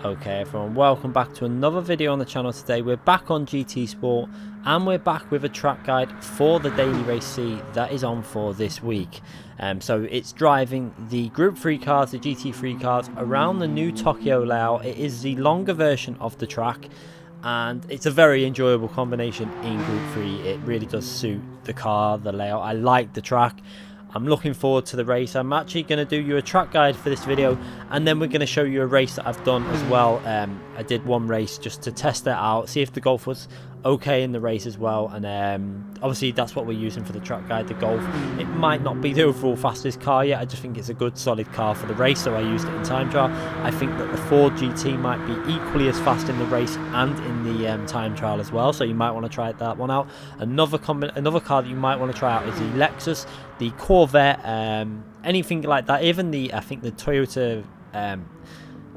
Okay everyone, welcome back to another video on the channel. Today we're back on GT Sport and we're back with a track guide for the Daily Race C that is on for this week. So it's driving the Group 3 cars, the GT3 cars, around the new Tokyo layout. It is the longer version of the track and it's a very enjoyable combination in Group 3. It really does suit the car, the layout. I like the track. I'm looking forward to the race. I'm actually going to do you a track guide for this video, and then we're going to show you a race that I've done as well. I did one race just to test it out, see if the Golf was okay in the race as well, and obviously that's what we're using for the track guide, the Golf. It might not be the overall fastest car yet, I just think it's a good solid car for the race, so I used it in time trial. I think that the Ford GT might be equally as fast in the race and in the time trial as well, so you might want to try that one out. Another car that you might want to try out is the Lexus, the Corvette, anything like that, even the, I think the Toyota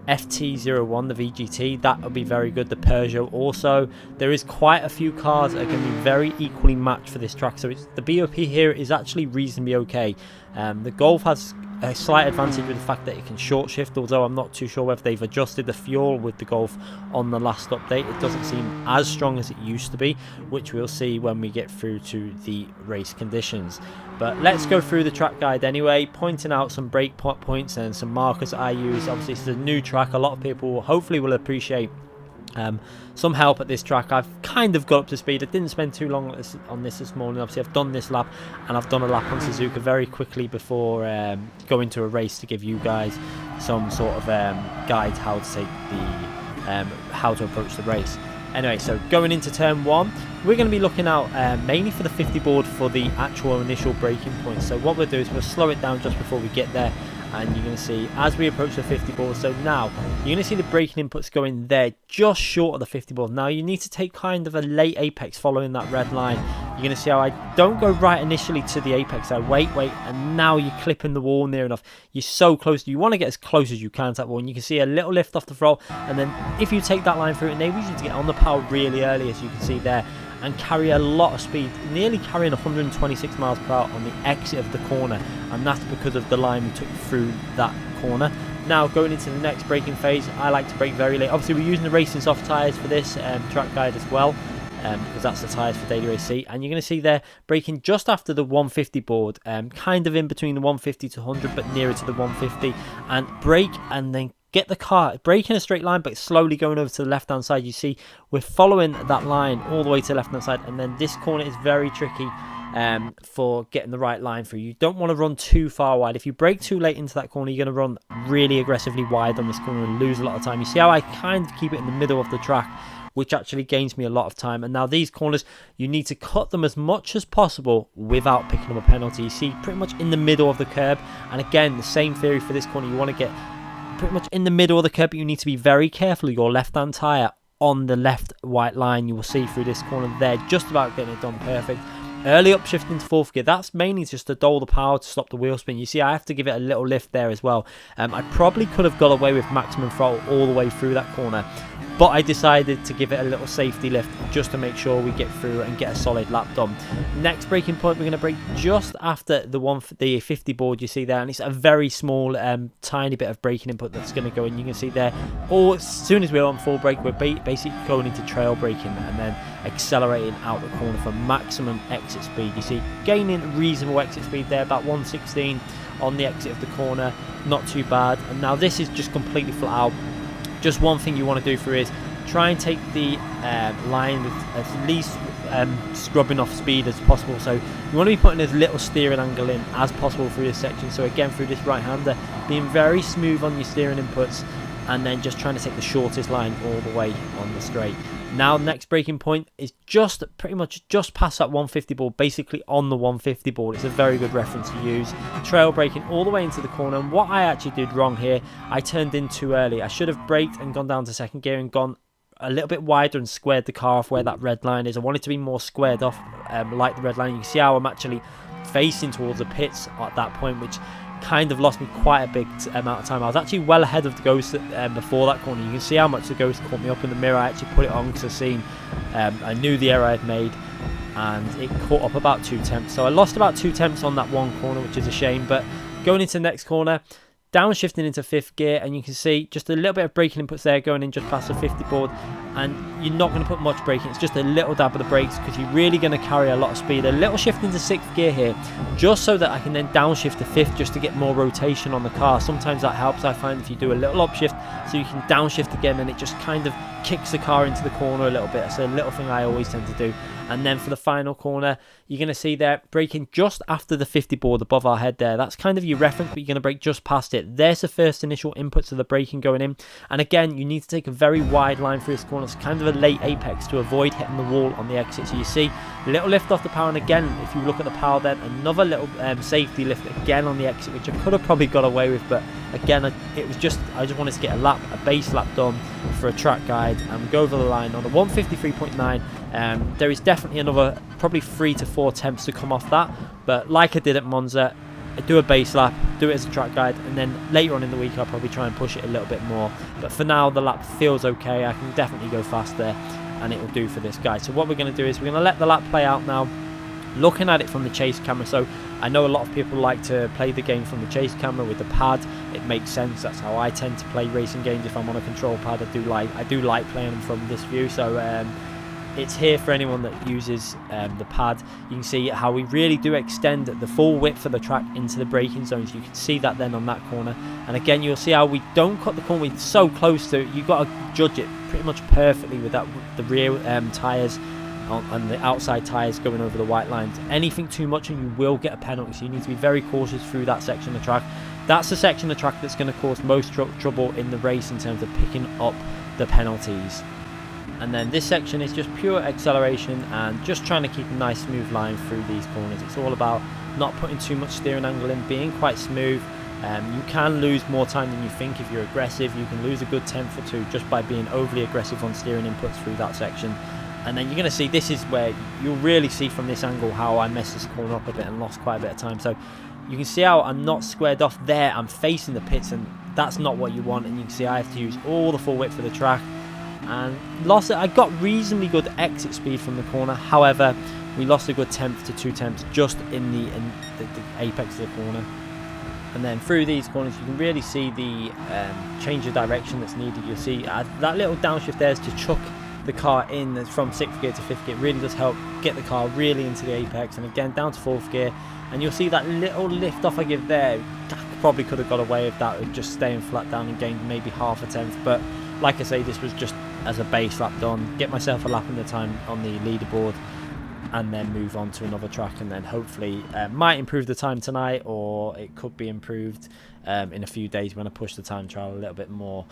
FT01, the VGT, that would be very good. The Peugeot also. There is quite a few cars that are going to be very equally matched for this track, so the BOP here is actually reasonably okay. The Golf has a slight advantage with the fact that it can short shift, although I'm not too sure whether they've adjusted the fuel with the Golf on the last update. It doesn't seem as strong as it used to be, which we'll see when we get through to the race conditions. But let's go through the track guide anyway, pointing out some brake points and some markers that I use. Obviously this is a new track. A lot of people hopefully will appreciate some help at this track. I've kind of got up to speed. I didn't spend too long on this morning. Obviously I've done this lap and I've done a lap on Suzuka very quickly before going to a race to give you guys some sort of guide how to take the how to approach the race. Anyway, so going into turn 1, we're going to be looking out mainly for the 50 board for the actual initial braking point. So what we'll do is we'll slow it down just before we get there, and you're going to see as we approach the 50 board. So now you're going to see the braking inputs going there just short of the 50 board. Now you need to take kind of a late apex following that red line. You're going to see how I don't go right initially to the apex. I wait, and now you're clipping the wall near enough. You're so close. You want to get as close as you can to that wall, and you can see a little lift off the throttle, and then if you take that line through, it enables you to get on the power really early, as you can see there, and carry a lot of speed, nearly carrying 126 miles per hour on the exit of the corner, and that's because of the line we took through that corner. Now going into the next braking phase, I like to brake very late. Obviously we're using the racing soft tyres for this track guide as well, because that's the tyres for Daily Race C, and you're going to see there braking just after the 150 board, kind of in between the 150 to 100 but nearer to the 150, and brake and then get the car, brake in a straight line but slowly going over to the left hand side. You see we're following that line all the way to the left hand side, and then this corner is very tricky for getting the right line through. You don't want to run too far wide. If you brake too late into that corner, you're going to run really aggressively wide on this corner and lose a lot of time. You see how I kind of keep it in the middle of the track, which actually gains me a lot of time. And now these corners, you need to cut them as much as possible without picking up a penalty. You see pretty much in the middle of the curb, and again the same theory for this corner. You want to get pretty much in the middle of the curb, but you need to be very careful of your left hand tyre on the left white line. You will see through this corner there, just about getting it done perfect. Early upshift into 4th gear, that's mainly just to dole the power to stop the wheel spin. You see I have to give it a little lift there as well. I probably could have got away with maximum throttle all the way through that corner, but I decided to give it a little safety lift just to make sure we get through and get a solid lap done. Next braking point, we're going to brake just after the 50 board you see there, and it's a very small tiny bit of braking input that's going to go in. You can see there, as soon as we're on full brake, we're basically going into trail braking and then accelerating out the corner for maximum exit speed. You see gaining reasonable exit speed there, about 116 on the exit of the corner, not too bad. And now this is just completely flat out. Just one thing you want to do for is try and take the line with at least scrubbing off speed as possible. So you want to be putting as little steering angle in as possible through this section. So again, through this right hander, being very smooth on your steering inputs, and then just trying to take the shortest line all the way on the straight. Now the next braking point is just pretty much just past that 150 board, basically on the 150 board. It's a very good reference to use. Trail braking all the way into the corner, and what I actually did wrong here, I turned in too early. I should have braked and gone down to 2nd gear and gone a little bit wider and squared the car off where that red line is. I wanted to be more squared off like the red line. You can see how I'm actually facing towards the pits at that point, which kind of lost me quite a big amount of time. I was actually well ahead of the Ghost before that corner. You can see how much the Ghost caught me up in the mirror. I actually put it on because I knew the error I had made, and it caught up about 2 tenths. So I lost about 2 tenths on that one corner, which is a shame. But going into the next corner, downshifting into 5th gear, and you can see just a little bit of braking inputs there going in just past the 50 board, and you're not going to put much braking. It's just a little dab of the brakes because you're really going to carry a lot of speed. A little shift into 6th gear here just so that I can then downshift to 5th just to get more rotation on the car. Sometimes that helps, I find, if you do a little upshift so you can downshift again, and it just kind of kicks the car into the corner a little bit. It's a little thing I always tend to do. And then for the final corner, you're going to see there braking just after the 50 board above our head there. That's kind of your reference, but you're going to brake just past it. There's the first initial inputs of the braking going in. And again, you need to take a very wide line through this corner. It's kind of a late apex to avoid hitting the wall on the exit. So you see a little lift off the power, and again, if you look at the power then, another little safety lift again on the exit, which I could have probably got away with, but again, I just wanted to get a base lap done for a track guide and go over the line on a 153.9. There is definitely another probably 3 to 4 attempts to come off that, but like I did at Monza, I do a base lap, do it as a track guide, and then later on in the week I'll probably try and push it a little bit more. But for now, the lap feels okay. I can definitely go faster, and it will do for this guy. So what we're going to do is we're going to let the lap play out now, looking at it from the chase camera. So I know a lot of people like to play the game from the chase camera with the pad. It makes sense. That's how I tend to play racing games. If I'm on a control pad, I do like playing them from this view. So it's here for anyone that uses the pad. You can see how we really do extend the full width of the track into the braking zones. You can see that then on that corner. And again, you'll see how we don't cut the corner. We're so close to it. You've got to judge it pretty much perfectly with that, the rear tyres and the outside tyres going over the white lines. Anything too much and you will get a penalty, so you need to be very cautious through that section of track. That's the section of track that's going to cause most trouble in the race in terms of picking up the penalties. And then this section is just pure acceleration and just trying to keep a nice smooth line through these corners. It's all about not putting too much steering angle in, being quite smooth. You can lose more time than you think if you're aggressive. You can lose a good tenth or two just by being overly aggressive on steering inputs through that section. And then you're going to see, this is where you'll really see from this angle how I messed this corner up a bit and lost quite a bit of time. So you can see how I'm not squared off there. I'm facing the pits, and that's not what you want. And you can see I have to use all the full width of the track. And lost it. I got reasonably good exit speed from the corner. However, we lost a good tenth to 2 tenths just in the apex of the corner. And then through these corners, you can really see the change of direction that's needed. You'll see that little downshift there is to chuck the car in from 6th gear to 5th gear. It really does help get the car really into the apex, and again down to 4th gear, and you'll see that little lift off I give there. I probably could have got away with that, with just staying flat down and gained maybe half a tenth, but like I say, this was just as a base lap done, get myself a lap in the time on the leaderboard, and then move on to another track, and then hopefully might improve the time tonight, or it could be improved in a few days when I push the time trial a little bit more.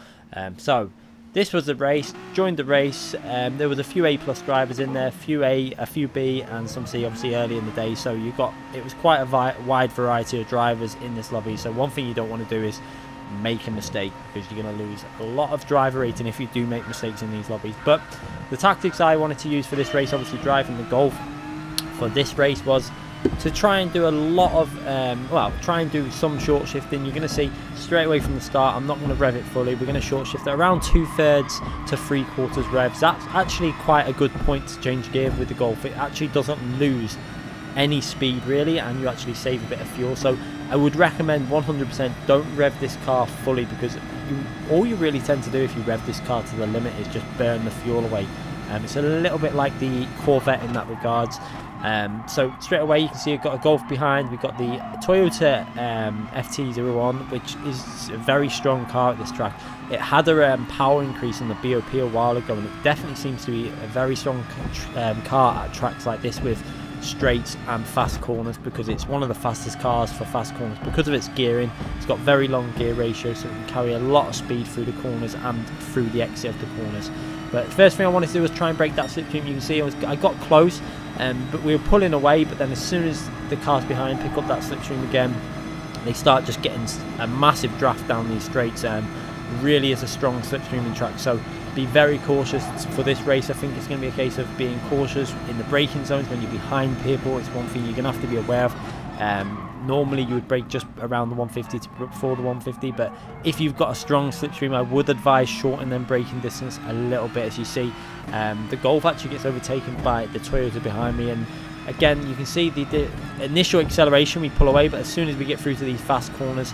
So this was the race. Joined the race. There was a few A+ drivers in there, a few A, a few B, and some C. Obviously early in the day, so it was quite a wide variety of drivers in this lobby. So one thing you don't want to do is make a mistake, because you're going to lose a lot of driver rating if you do make mistakes in these lobbies. But the tactics I wanted to use for this race, obviously driving the Golf for this race, was to try and do a lot of try and do some short shifting. You're going to see straight away from the start, I'm not going to rev it fully. We're going to short shift at around 2/3 to 3/4 revs. That's actually quite a good point to change gear with the Golf. It actually doesn't lose any speed really, and you actually save a bit of fuel. So I would recommend 100% don't rev this car fully, because all you really tend to do if you rev this car to the limit is just burn the fuel away. It's a little bit like the Corvette in that regards. So straight away you can see I've got a Golf behind. We've got the Toyota FT01, which is a very strong car at this track. It had a power increase on the BOP a while ago, and it definitely seems to be a very strong car at tracks like this with straights and fast corners, because it's one of the fastest cars for fast corners because of its gearing. It's got very long gear ratio, so it can carry a lot of speed through the corners and through the exit of the corners. But the first thing I wanted to do was try and break that slipstream. You can see I got close, but we were pulling away, but then as soon as the cars behind pick up that slipstream again, they start just getting a massive draft down these straights. Really is a strong slipstreaming track, so be very cautious for this race. I think it's going to be a case of being cautious in the braking zones when you're behind people. It's one thing you're going to have to be aware of. Normally you would brake just around the 150 to before the 150, but if you've got a strong slipstream, I would advise shortening them braking distance a little bit. As you see, the Golf actually gets overtaken by the Toyota behind me, and again you can see the initial acceleration we pull away, but as soon as we get through to these fast corners,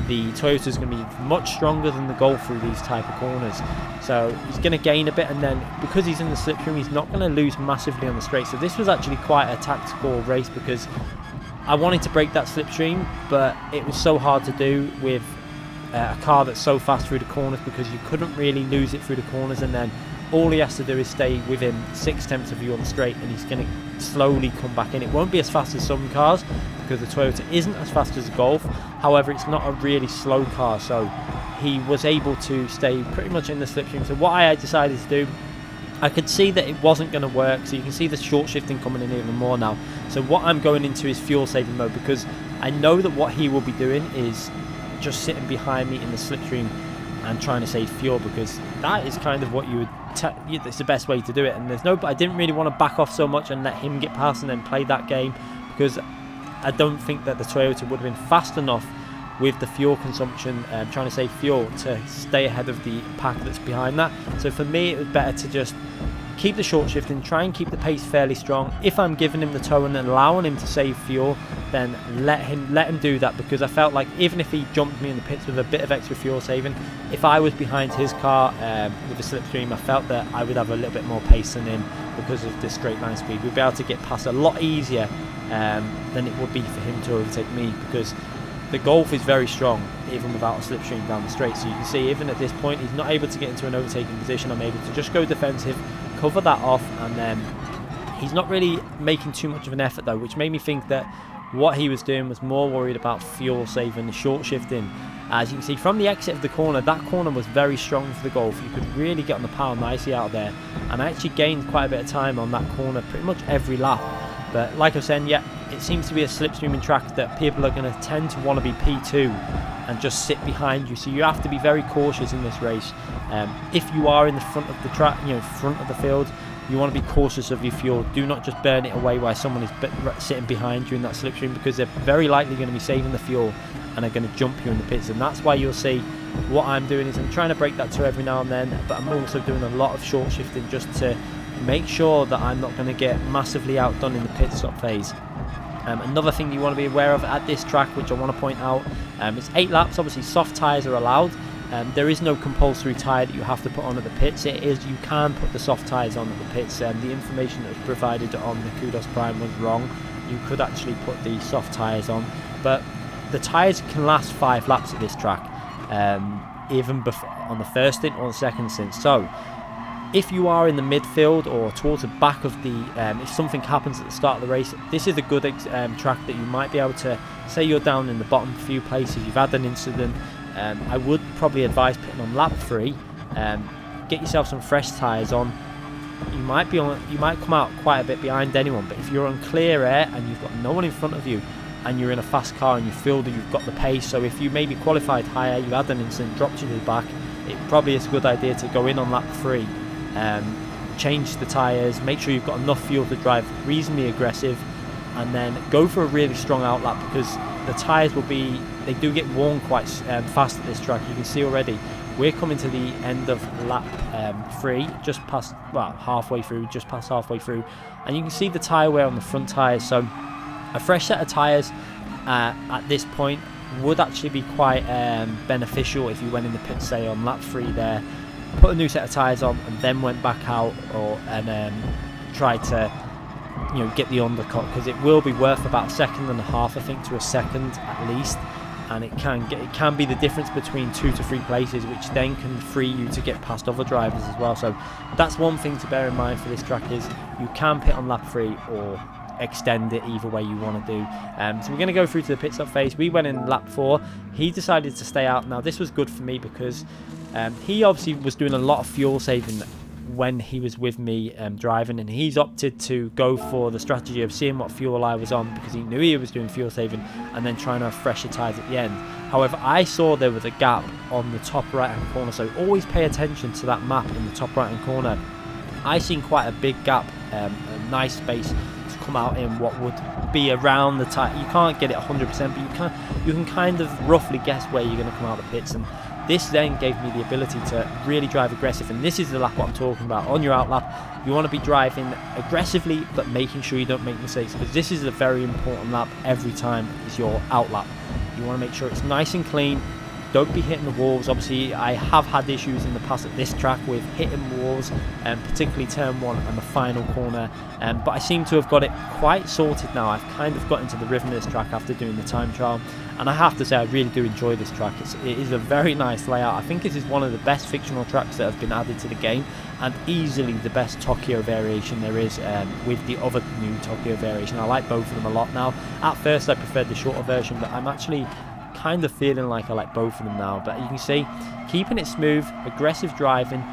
the Toyota is going to be much stronger than the Golf through these type of corners. So he's going to gain a bit, and then because he's in the slipstream, he's not going to lose massively on the straight. So this was actually quite a tactical race, because I wanted to break that slipstream, but it was so hard to do with a car that's so fast through the corners, because you couldn't really lose it through the corners, and then all he has to do is stay within 6/10 of you on the straight, and he's going to slowly come back in. It won't be as fast as some cars, because the Toyota isn't as fast as the Golf. However, it's not a really slow car, so he was able to stay pretty much in the slipstream. So what I decided to do, I could see that it wasn't going to work, so you can see the short shifting coming in even more now. So what I'm going into is fuel saving mode, because I know that what he will be doing is just sitting behind me in the slipstream and trying to save fuel, because that is kind of what you would it's the best way to do it. And I didn't really want to back off so much and let him get past and then play that game, because I don't think that the Toyota would have been fast enough with the fuel consumption, trying to save fuel, to stay ahead of the pack that's behind that. So for me, it was better to just keep the short shifting, try and keep the pace fairly strong. If I'm giving him the toe and allowing him to save fuel, then let him do that, because I felt like even if he jumped me in the pits with a bit of extra fuel saving, if I was behind his car with a slipstream, I felt that I would have a little bit more pace than him because of the straight line speed. We'd be able to get past a lot easier than it would be for him to overtake me, because the Golf is very strong even without a slipstream down the straight. So you can see even at this point he's not able to get into an overtaking position. I'm able to just go defensive, cover that off, and then he's not really making too much of an effort though, which made me think that what he was doing was more worried about fuel saving, the short shifting. As you can see from the exit of the corner, that corner was very strong for the Golf. You could really get on the power nicely out there, and I actually gained quite a bit of time on that corner pretty much every lap. But like I was saying, yeah, it seems to be a slipstreaming track that people are going to tend to want to be P2 and just sit behind you. So you have to be very cautious in this race. If you are in the front of the track, front of the field, you want to be cautious of your fuel. Do not just burn it away while someone is sitting behind you in that slipstream, because they're very likely going to be saving the fuel and are going to jump you in the pits. And that's why you'll see what I'm doing is I'm trying to break that toe every now and then, but I'm also doing a lot of short shifting just to make sure that I'm not going to get massively outdone in the pit stop phase. Another thing you want to be aware of at this track, which I want to point out, it's 8 laps. Obviously soft tyres are allowed. There is no compulsory tyre that you have to put on at the pits. You can put the soft tyres on at the pits. The information that was provided on the Kudos Prime was wrong. You could actually put the soft tyres on, but the tyres can last 5 laps at this track, even on the first stint or the second stint. So if you are in the midfield or towards the back of the, if something happens at the start of the race, this is a good track that you might be able to, say you're down in the bottom few places, you've had an incident, I would probably advise putting on lap 3, get yourself some fresh tyres on. You might come out quite a bit behind anyone, but if you're on clear air and you've got no one in front of you and you're in a fast car and you feel that you've got the pace, so if you maybe qualified higher, you had an incident, dropped you to the back, it probably is a good idea to go in on lap 3. Change the tyres, make sure you've got enough fuel to drive reasonably aggressive, and then go for a really strong outlap, because the tyres they do get worn quite fast at this track. You can see already we're coming to the end of lap 3, just past halfway through, and you can see the tyre wear on the front tyres. So a fresh set of tyres at this point would actually be quite beneficial if you went in the pit, say on lap 3 there, put a new set of tyres on and then went back out and tried to get the undercut, because it will be worth about 1.5 seconds, I think, to a second at least, and it can be the difference between 2 to 3 places, which then can free you to get past other drivers as well. So that's one thing to bear in mind for this track, is you can pit on lap 3 or extend it, either way you want to do. So we're going to go through to the pit stop phase. We went in lap 4. He decided to stay out. Now this was good for me, because he obviously was doing a lot of fuel saving when he was with me driving, and he's opted to go for the strategy of seeing what fuel I was on, because he knew he was doing fuel saving, and then trying to have fresher tyres at the end. However, I saw there was a gap on the top right hand corner, so always pay attention to that map in the top right hand corner. I seen quite a big gap, a nice space to come out in what would be around the time. You can't get it 100%, but you can kind of roughly guess where you're going to come out of the pits. And this then gave me the ability to really drive aggressive, and this is the lap what I'm talking about. On your out lap, you want to be driving aggressively, but making sure you don't make mistakes, because this is a very important lap every time is your out lap. You want to make sure it's nice and clean. Don't be hitting the walls. Obviously, I have had issues in the past at this track with hitting walls, particularly turn 1 and the final corner, but I seem to have got it quite sorted now. I've kind of got into the rhythm of this track after doing the time trial, and I have to say I really do enjoy this track. It is a very nice layout. I think this is one of the best fictional tracks that have been added to the game, and easily the best Tokyo variation there is with the other new Tokyo variation. I like both of them a lot now. At first I preferred the shorter version, but I'm actually kind of feeling like I like both of them now. But you can see, keeping it smooth, aggressive driving.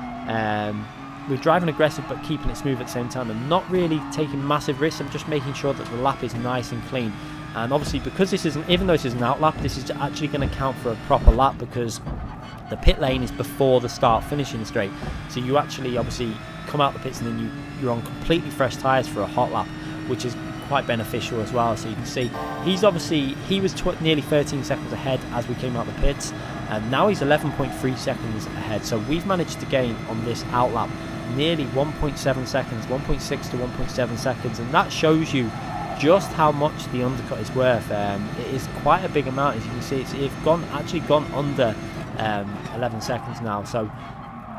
We're driving aggressive but keeping it smooth at the same time, and not really taking massive risks. I'm just making sure that the lap is nice and clean. And obviously, because this isn't, even though this is an out lap, this is actually going to count for a proper lap, because the pit lane is before the start finishing straight. So you actually obviously come out the pits and then you're on completely fresh tyres for a hot lap, which is quite beneficial as well. So you can see he was nearly 13 seconds ahead as we came out the pits, and now he's 11.3 seconds ahead. So we've managed to gain on this out lap nearly 1.7 seconds, 1.6 to 1.7 seconds, and that shows you just how much the undercut is worth. It is quite a big amount. As you can see, it's actually gone under 11 seconds now. So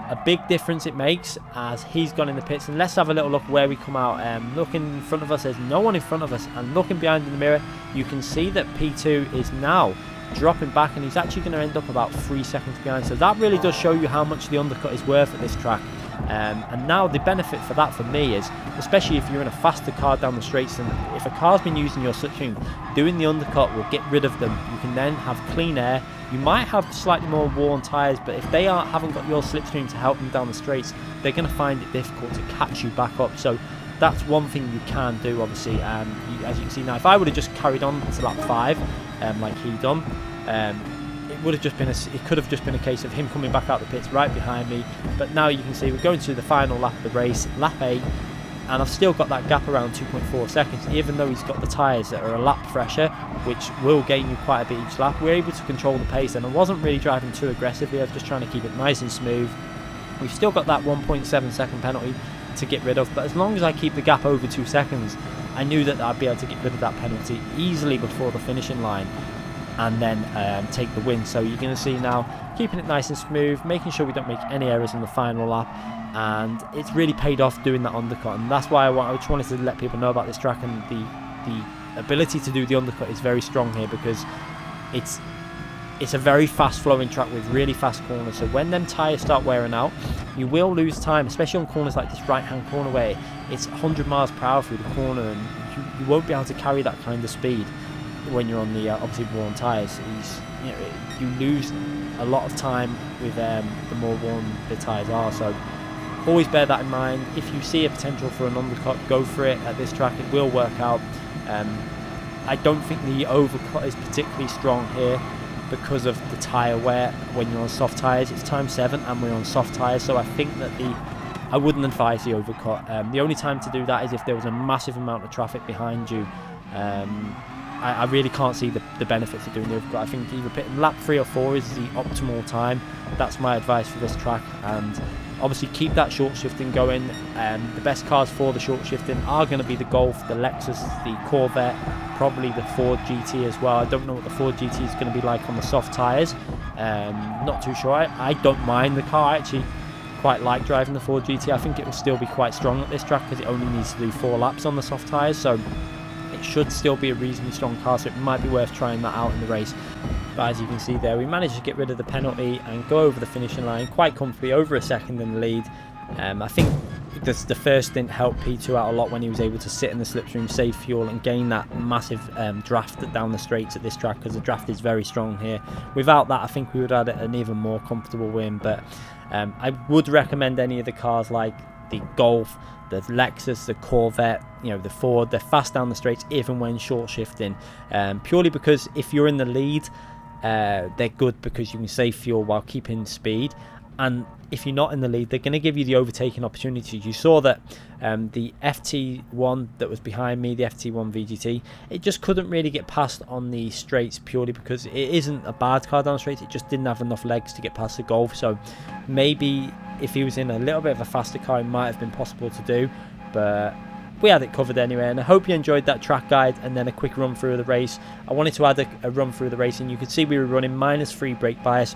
a big difference it makes as he's gone in the pits. And let's have a little look where we come out. Looking in front of us, there's no one in front of us, and looking behind in the mirror, you can see that P2 is now dropping back, and he's actually going to end up about 3 seconds behind. So that really does show you how much the undercut is worth at this track. And now the benefit for that for me is, especially if you're in a faster car down the straights, and if a car's been using your slipstream, doing the undercut will get rid of them. You can then have clean air. You might have slightly more worn tyres, but if they haven't got your slipstream to help them down the straights, they're going to find it difficult to catch you back up. So that's one thing you can do, obviously. As you can see now, if I would have just carried on to lap 5 like he done, it could have just been a case of him coming back out the pits right behind me. But now you can see we're going to the final lap of the race, lap 8, and I've still got that gap around 2.4 seconds, even though he's got the tyres that are a lap fresher, which will gain you quite a bit each lap. We're able to control the pace, and I wasn't really driving too aggressively. I was just trying to keep it nice and smooth. We've still got that 1.7 second penalty to get rid of, but as long as I keep the gap over 2 seconds, I knew that I'd be able to get rid of that penalty easily before the finishing line, and then take the win. So you're going to see now, keeping it nice and smooth, making sure we don't make any errors in the final lap, and it's really paid off doing that undercut. And that's why I just wanted to let people know about this track, and the ability to do the undercut is very strong here, because it's a very fast flowing track with really fast corners. So when them tyres start wearing out, you will lose time, especially on corners like this right hand corner where it's 100 miles per hour through the corner, and you won't be able to carry that kind of speed when you're on the obviously worn tyres. You lose a lot of time with the more worn the tyres are. So always bear that in mind. If you see a potential for an undercut, go for it at this track. It will work out. I don't think the overcut is particularly strong here because of the tyre wear when you're on soft tyres. It's time 7 and we're on soft tyres, so I think that I wouldn't advise the overcut. The only time to do that is if there was a massive amount of traffic behind you. I really can't see the benefits of doing the overcut. I think either pitting lap 3 or 4 is the optimal time. That's my advice for this track. And obviously keep that short shifting going. The best cars for the short shifting are going to be the Golf, the Lexus, the Corvette, probably the Ford GT as well. I don't know what the Ford GT is going to be like on the soft tyres. Not too sure. I don't mind the car. I actually quite like driving the Ford GT. I think it will still be quite strong at this track because it only needs to do 4 laps on the soft tyres. So it should still be a reasonably strong car, so it might be worth trying that out in the race. But as you can see there, we managed to get rid of the penalty and go over the finishing line quite comfortably, over a second in the lead. I think the first stint helped P2 out a lot when he was able to sit in the slipstream, save fuel, and gain that massive draft down the straights at this track, because the draft is very strong here. Without that, I think we would have had an even more comfortable win. But I would recommend any of the cars like the Golf, the Lexus, the Corvette, the Ford. They're fast down the straights even when short shifting, purely because if you're in the lead, they're good because you can save fuel while keeping speed. and if you're not in the lead, they're going to give you the overtaking opportunities. You saw that the FT1 that was behind me, the FT1 VGT, it just couldn't really get past on the straights purely because it isn't a bad car down straights. It just didn't have enough legs to get past the Golf. So maybe if he was in a little bit of a faster car, it might have been possible to do, but we had it covered anyway. And I hope you enjoyed that track guide and then a quick run through of the race. I wanted to add a run through the race, and you could see we were running -3 brake bias.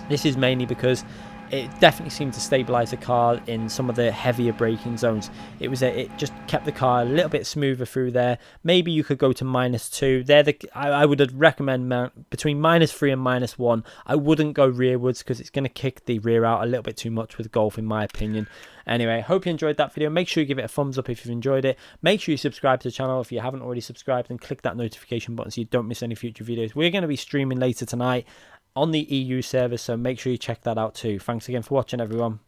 This is mainly because it definitely seemed to stabilize the car in some of the heavier braking zones. It just kept the car a little bit smoother through there. Maybe you could go to -2. I would recommend between -3 and -1. I wouldn't go rearwards because it's going to kick the rear out a little bit too much with Golf, in my opinion. Anyway, hope you enjoyed that video. Make sure you give it a thumbs up if you've enjoyed it. Make sure you subscribe to the channel if you haven't already subscribed, and click that notification button so you don't miss any future videos. We're going to be streaming later tonight on the EU server, so make sure you check that out too. Thanks again for watching, everyone.